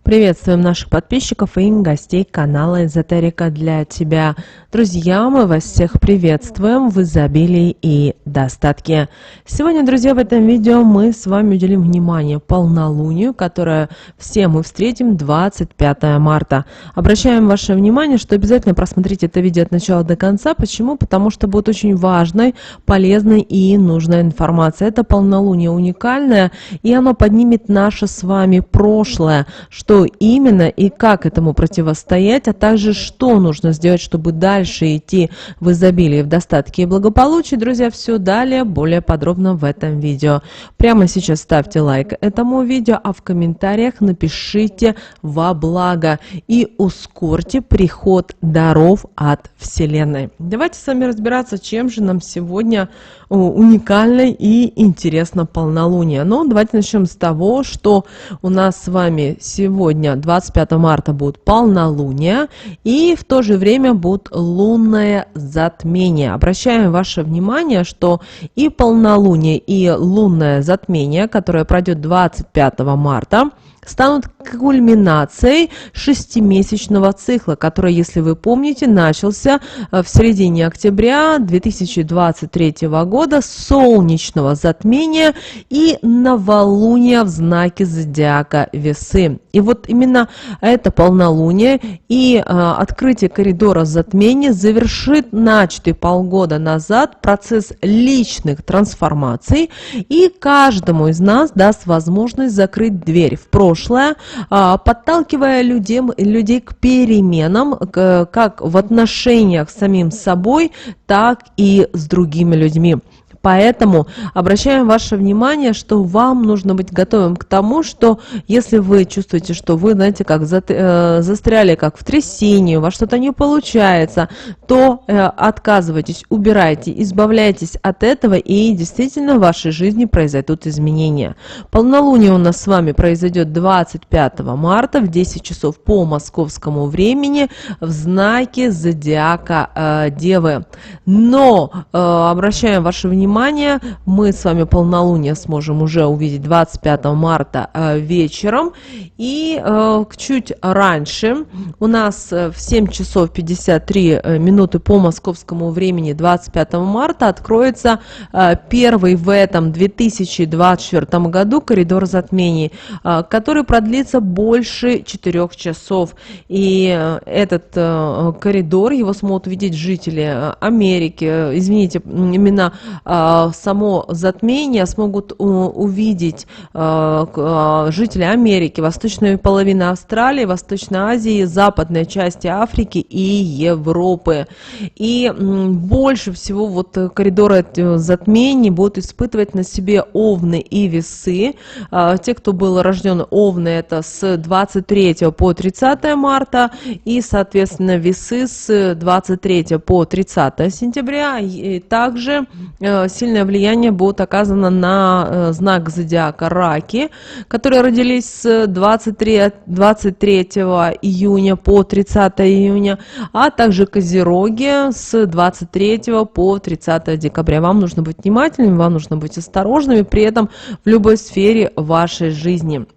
Приветствуем наших подписчиков и гостей канала Эзотерика для тебя. Друзья, мы вас всех приветствуем в изобилии и достатке. Сегодня, друзья, в этом видео мы с вами уделим внимание полнолунию, которое все мы встретим 25 марта. Обращаем ваше внимание, что обязательно просмотрите это видео от начала до конца. Почему? Потому что будет очень важной, полезной и нужной информация. Это полнолуние уникальное, и оно поднимет наше с вами прошлое, что именно и как этому противостоять, а также что нужно сделать, чтобы дальше идти в изобилии, в достатке и благополучии. Друзья, все далее более подробно в этом видео. Прямо сейчас ставьте лайк этому видео, а в комментариях напишите «во благо» и ускорьте приход даров от Вселенной. Давайте с вами разбираться, чем же нам сегодня уникально и интересно полнолуние. Ну, давайте начнем с того, что у нас с вами сегодня, 25 марта, будет полнолуние, и в то же время будет лунное затмение. Обращаем ваше внимание, что и полнолуние, и лунное затмение, которое пройдет 25 марта, станут кульминацией шестимесячного цикла, который, если вы помните, начался в середине октября 2023 года с солнечного затмения и новолуния в знаке зодиака Весы. И вот именно это полнолуние и открытие коридора затмений завершит начатый полгода назад процесс личных трансформаций, и каждому из нас даст возможность закрыть дверь в прошлое, подталкивая людей к переменам, как в отношениях с самим собой, так и с другими людьми. Поэтому обращаем ваше внимание, что вам нужно быть готовым к тому, что если вы чувствуете, что вы, знаете, как застряли, как в трясине, у вас что-то не получается, то отказывайтесь, убирайте, избавляйтесь от этого, и действительно в вашей жизни произойдут изменения. Полнолуние у нас с вами произойдет 25 марта в 10 часов по московскому времени в знаке зодиака Девы. Но обращаем ваше внимание, мы с вами полнолуние сможем уже увидеть 25 марта вечером, и чуть раньше у нас в 7 часов 53 минуты по московскому времени 25 марта откроется первый в этом 2024 году коридор затмений, который продлится больше 4 часов. И этот коридор, его смогут видеть жители Америки, извините, именно само затмение смогут увидеть жители Америки, восточной половины Австралии, Восточной Азии, западной части Африки и Европы. И больше всего вот коридоры затмений будут испытывать на себе Овны и Весы. Те, кто был рожден Овны, это с 23 по 30 марта, и, соответственно, Весы с 23 по 30 сентября. И также сильное влияние будет оказано на знак зодиака Раки, которые родились с 23 июня по 30 июня, а также Козероги с 23 по 30 декабря. Вам нужно быть внимательными, вам нужно быть осторожными при этом в любой сфере вашей жизни.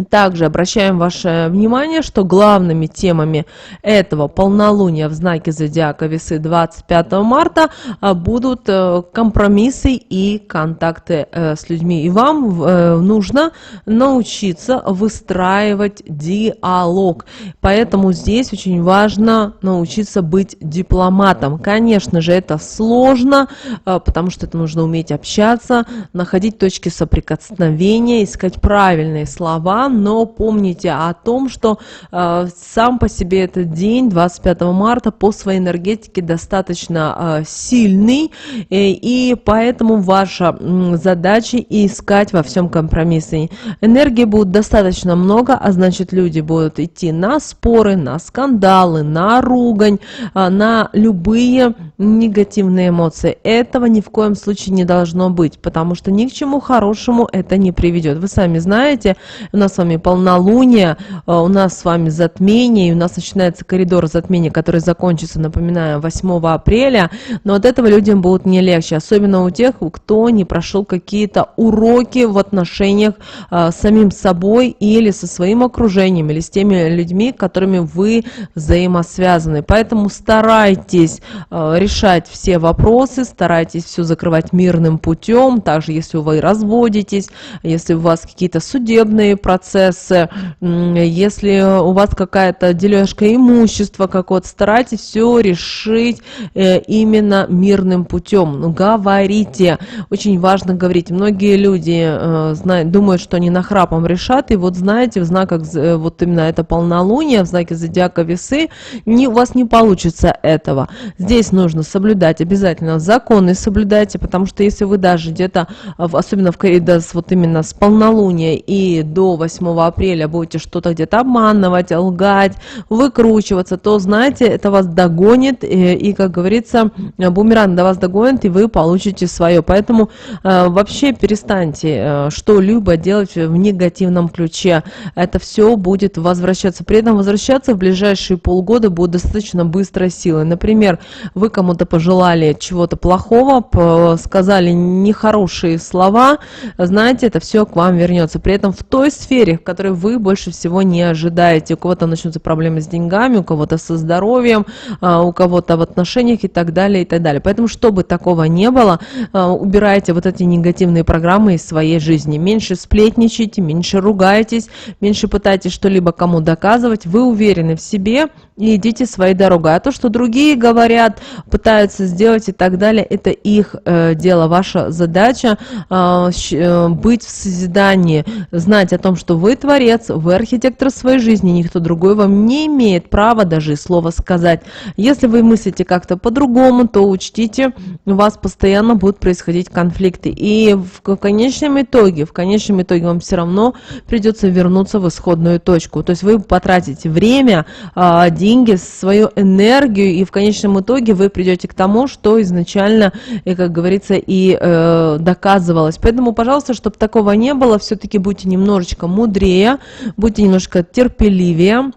Также обращаем ваше внимание, что главными темами этого полнолуния в знаке зодиака Весы 25 марта будут компромиссы и контакты с людьми. И вам нужно научиться выстраивать диалог. Поэтому здесь очень важно научиться быть дипломатом. Конечно же, это сложно, потому что это нужно уметь общаться, находить точки соприкосновения, искать правильные слова. Но помните о том, что сам по себе этот день, 25 марта, по своей энергетике достаточно сильный, и поэтому ваша задача искать во всем компромиссы. Энергии будет достаточно много, а значит, люди будут идти на споры, на скандалы, на ругань, на любые негативные эмоции. Этого ни в коем случае не должно быть, потому что ни к чему хорошему это не приведет. Вы сами знаете, у нас с вами полнолуние, у нас с вами затмение, и у нас начинается коридор затмения, который закончится, напоминаю, 8 апреля, но от этого людям будет не легче, особенно у тех, кто не прошел какие-то уроки в отношениях с самим собой или со своим окружением, или с теми людьми, которыми вы взаимосвязаны. Поэтому старайтесь решать все вопросы, старайтесь все закрывать мирным путем, также если вы разводитесь, если у вас какие-то судебные процессы, если у вас какая-то дележка имущества какого-то, старайтесь все решить именно мирным путем. Говорите, очень важно говорить. Многие люди думают, что они нахрапом решат, и вот знаете, в знаках, вот именно это полнолуние, в знаке зодиака Весы, у вас не получится этого. Здесь нужно соблюдать обязательно законы, соблюдайте, потому что если вы даже где-то, особенно в коридоре, вот именно с полнолуния и до 8 апреля будете что-то где-то обманывать, лгать, выкручиваться, то, знаете, это вас догонит, и, как говорится, бумеранг до вас догонит, и вы получите свое. Поэтому вообще перестаньте что-либо делать в негативном ключе. Это все будет возвращаться. При этом возвращаться в ближайшие полгода будет достаточно быстрой силой. Например, вы кому-то пожелали чего-то плохого, сказали нехорошие слова, знаете, это все к вам вернется. При этом в той сфере, в которой вы больше всего не ожидаете. У кого-то начнутся проблемы с деньгами, у кого-то со здоровьем, у кого-то в отношениях и так далее, и так далее. Поэтому, чтобы такого не было, убирайте вот эти негативные программы из своей жизни. Меньше сплетничайте, меньше ругайтесь, меньше пытайтесь что-либо кому доказывать. Вы уверены в себе и идите своей дорогой. А то, что другие говорят, пытаются сделать и так далее, это их дело. Ваша задача быть в созидании, знать о том, что вы творец, вы архитектор своей жизни, никто другой вам не имеет права даже и слова сказать. Если вы мыслите как-то по-другому, то учтите, у вас постоянно будут происходить конфликты. И в конечном итоге вам все равно придется вернуться в исходную точку. То есть вы потратите время, деньги, свою энергию, и в конечном итоге вы придете к тому, что изначально, как говорится, и доказывалось. Поэтому, пожалуйста, чтобы такого не было, все-таки будьте немножечко мудрее, будьте немножко терпеливее.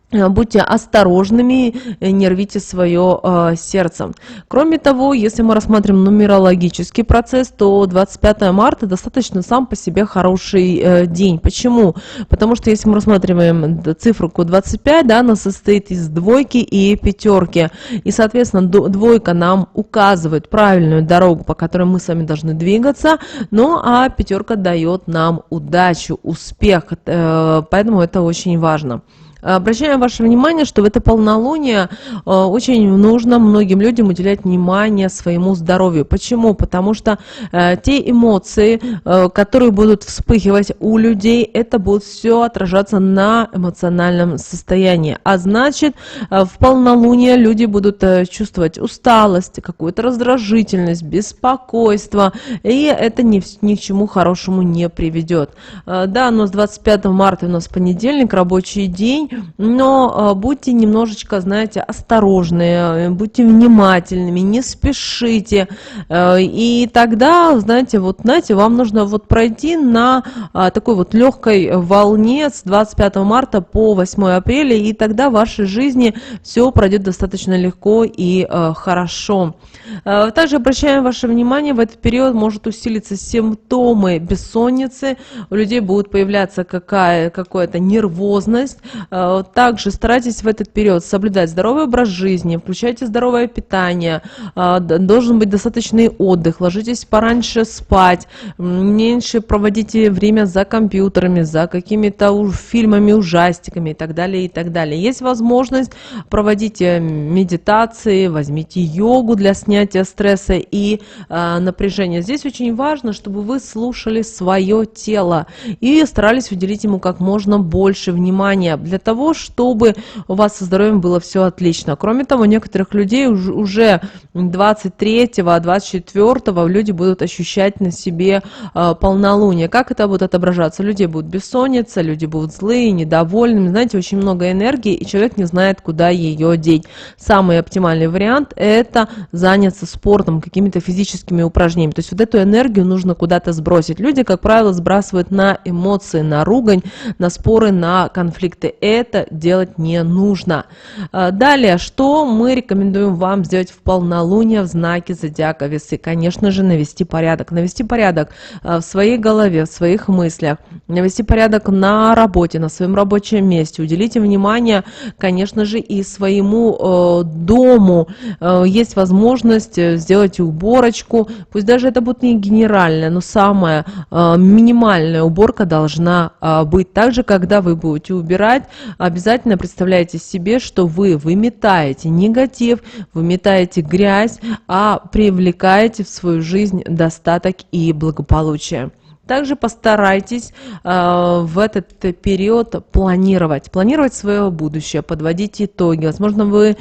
Будьте осторожными, не рвите свое сердце. Кроме того, если мы рассмотрим нумерологический процесс, то 25 марта достаточно сам по себе хороший день. Почему? Потому что если мы рассматриваем цифру 25, да, она состоит из двойки и пятерки. И, соответственно, двойка нам указывает правильную дорогу, по которой мы с вами должны двигаться, ну а пятерка дает нам удачу, успех. Поэтому это очень важно. Обращаем ваше внимание, что в это полнолуние очень нужно многим людям уделять внимание своему здоровью. Почему? Потому что те эмоции, которые будут вспыхивать у людей, это будет все отражаться на эмоциональном состоянии. А значит, в полнолуние люди будут чувствовать усталость, какую-то раздражительность, беспокойство, и это ни к чему хорошему не приведет. Да, но с 25 марта у нас понедельник, рабочий день, но будьте немножечко, знаете, осторожны, будьте внимательными, не спешите, и тогда, знаете, вам нужно пройти на такой легкой волне с 25 марта по 8 апреля, и тогда в вашей жизни все пройдет достаточно легко и хорошо. Также обращаем ваше внимание, в этот период может усилиться симптомы бессонницы, у людей будет появляться какая-то нервозность. Также старайтесь в этот период соблюдать здоровый образ жизни, включайте здоровое питание, должен быть достаточный отдых, ложитесь пораньше спать, меньше проводите время за компьютерами, за какими-то фильмами, ужастиками и так далее, и так далее. Есть возможность, проводите медитации, возьмите йогу для снятия стресса и напряжения. Здесь очень важно, чтобы вы слушали свое тело и старались уделить ему как можно больше внимания. Для того, чтобы у вас со здоровьем было все отлично. Кроме того, некоторых людей уже 23-го, 24-го люди будут ощущать на себе полнолуние. Как это будет отображаться? Люди будут бессонница, люди будут злые, недовольны. Знаете, очень много энергии, и человек не знает, куда ее деть. Самый оптимальный вариант – это заняться спортом, какими-то физическими упражнениями. То есть вот эту энергию нужно куда-то сбросить. Люди, как правило, сбрасывают на эмоции, на ругань, на споры, на конфликты. Это делать не нужно. Далее, что мы рекомендуем вам сделать в полнолуние в знаке зодиака Весы? Конечно же, навести порядок. Навести порядок в своей голове, в своих мыслях, навести порядок на работе, на своем рабочем месте. Уделите внимание, конечно же, и своему дому. Есть возможность сделать уборочку. Пусть даже это будет не генеральная, но самая минимальная уборка должна быть. Также, когда вы будете убирать, обязательно представляйте себе, что вы выметаете негатив, выметаете грязь, а привлекаете в свою жизнь достаток и благополучие. Также постарайтесь в этот период планировать свое будущее, подводить итоги. Возможно, вы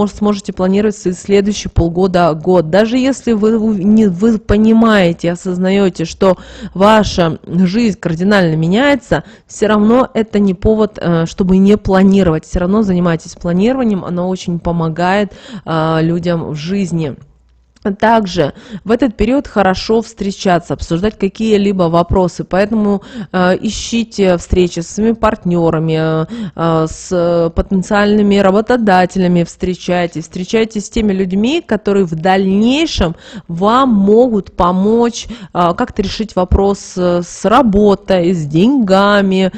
сможете планировать следующий полгода, год. Даже если вы понимаете, осознаете, что ваша жизнь кардинально меняется, все равно это не повод, чтобы не планировать. Все равно занимайтесь планированием, оно очень помогает людям в жизни. Также в этот период хорошо встречаться, обсуждать какие-либо вопросы, поэтому ищите встречи с своими партнерами, с потенциальными работодателями, встречайтесь с теми людьми, которые в дальнейшем вам могут помочь как-то решить вопрос с работой, с деньгами,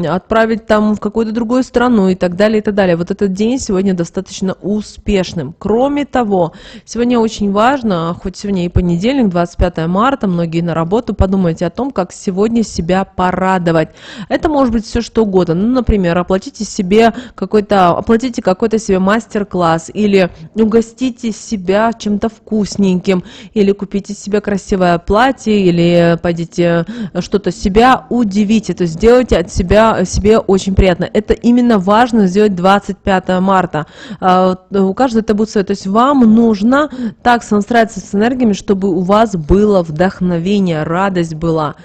отправить там в какую-то другую страну и так далее, и так далее. Вот этот день сегодня достаточно успешным. Кроме того, сегодня очень важно, хоть сегодня и понедельник, 25 марта, многие на работу, подумайте о том, как сегодня себя порадовать. Это может быть все что угодно. Ну, например, оплатите какой-то себе мастер-класс, или угостите себя чем-то вкусненьким, или купите себе красивое платье, или пойдите что-то себя удивите. То есть сделайте от себя себе очень приятно. Это именно важно сделать 25 марта. У каждого это будет свое. То есть вам нужно так сонастраиваться с энергиями, чтобы у вас было вдохновение, радость была.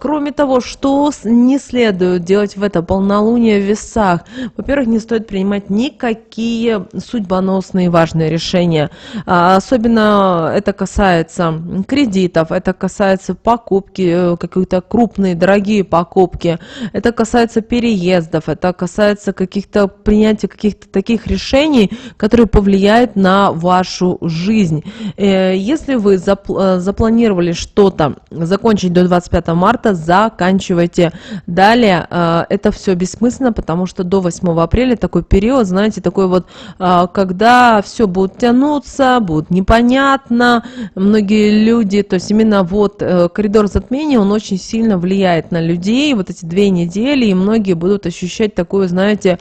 Кроме того, что не следует делать в это полнолуние в Весах? Во-первых, не стоит принимать никакие судьбоносные важные решения. Особенно это касается кредитов, это касается покупки, какие-то крупные, дорогие покупки, это касается переездов, это касается принятия каких-то таких решений, которые повлияют на вашу жизнь. Если вы запланировали что-то закончить до 25 марта, заканчивайте. Далее это все бессмысленно, потому что до 8 апреля такой период, знаете, такой вот, когда все будет тянуться, будет непонятно, многие люди, то есть именно вот коридор затмения, он очень сильно влияет на людей, вот эти 2 недели, и многие будут ощущать такую, знаете,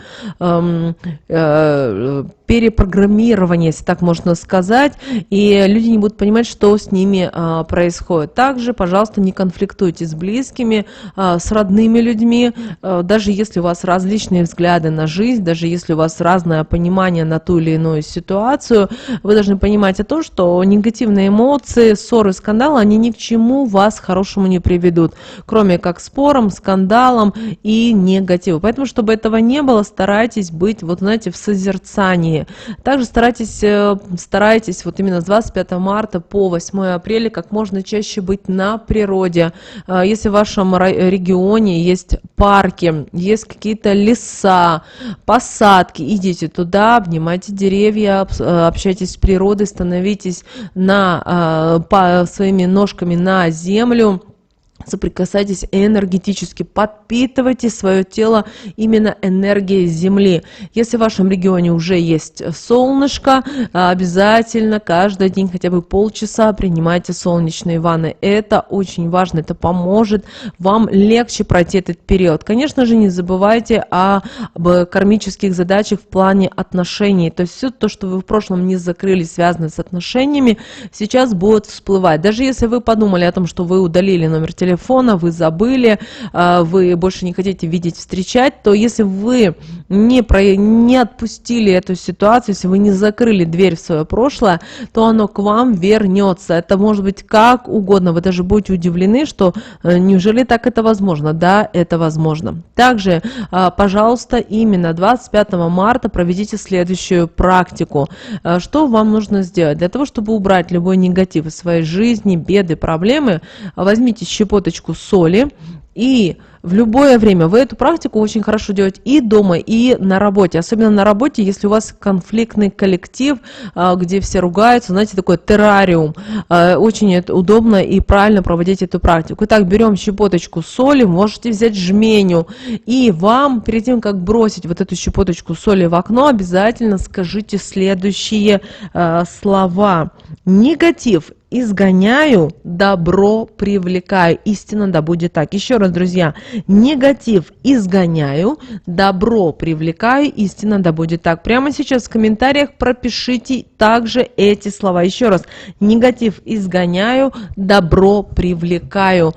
перепрограммирование, если так можно сказать, и люди не будут понимать, что с ними происходит. Также, пожалуйста, не конфликтуйте с близкими, с родными людьми, даже если у вас различные взгляды на жизнь, даже если у вас разное понимание на ту или иную ситуацию, вы должны понимать о том, что негативные эмоции, ссоры, скандалы, они ни к чему вас хорошему не приведут, кроме как спорам, скандалам и негативу. Поэтому, чтобы этого не было, старайтесь быть, вот знаете, в созерцании. Также старайтесь вот именно с 25 марта по 8 апреля как можно чаще быть на природе. Если в вашем регионе есть парки, есть какие-то леса, посадки, идите туда, обнимайте деревья, общайтесь с природой, становитесь своими ножками на землю. Соприкасайтесь энергетически, подпитывайте свое тело именно энергией Земли. Если в вашем регионе уже есть солнышко, обязательно каждый день хотя бы полчаса принимайте солнечные ванны. Это очень важно, это поможет вам легче пройти этот период. Конечно же, не забывайте об кармических задачах в плане отношений. То есть все то, что вы в прошлом не закрыли, связанное с отношениями, сейчас будет всплывать. Даже если вы подумали о том, что вы удалили номер телефона, телефона, вы забыли, вы больше не хотите видеть, встречать, то если вы не отпустили эту ситуацию, если вы не закрыли дверь в свое прошлое, то оно к вам вернется. Это может быть как угодно. Вы даже будете удивлены, что неужели так это возможно? Да, это возможно. Также, пожалуйста, именно 25 марта проведите следующую практику. Что вам нужно сделать? Для того, чтобы убрать любой негатив из своей жизни, беды, проблемы, возьмите щепоточку соли и в любое время. Вы эту практику очень хорошо делаете и дома, и на работе. Особенно на работе, если у вас конфликтный коллектив, где все ругаются, знаете, такой террариум. Очень это удобно и правильно проводить эту практику. Итак, берем щепоточку соли, можете взять жменю. И вам, перед тем, как бросить вот эту щепоточку соли в окно, обязательно скажите следующие слова. Негатив изгоняю, добро привлекаю. Истинно да будет так. Еще раз, друзья. Негатив изгоняю, добро привлекаю, истинно да будет так. Прямо сейчас в комментариях пропишите также эти слова. Еще раз. Негатив изгоняю, добро привлекаю,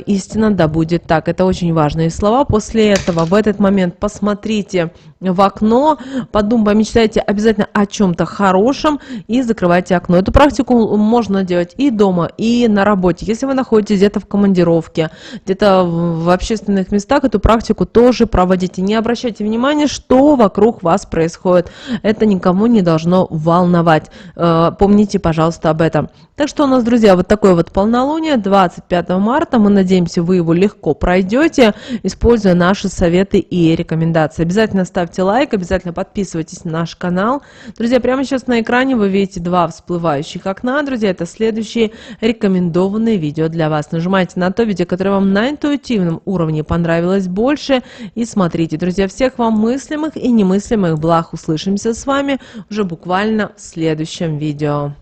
истинно да будет так. Это очень важные слова. После этого в этот момент посмотрите в окно, помечтайте обязательно о чем-то хорошем и закрывайте окно. Эту практику можно делать и дома, и на работе. Если вы находитесь где-то в командировке, где-то в общественных местах, эту практику тоже проводите. Не обращайте внимания, что вокруг вас происходит. Это никому не должно волновать. Помните, пожалуйста, об этом. Так что у нас, друзья, вот такое вот полнолуние 25 марта. Мы надеемся, вы его легко пройдете, используя наши советы и рекомендации. Обязательно ставьте лайк, обязательно подписывайтесь на наш канал. Друзья, прямо сейчас на экране вы видите 2 всплывающих окна. Друзья, это следующие рекомендованные видео для вас. Нажимайте на то видео, которое вам на интуитивном уровне понравилось больше, и смотрите. Друзья, всех вам мыслимых и немыслимых благ. Услышимся с вами уже буквально в следующем видео.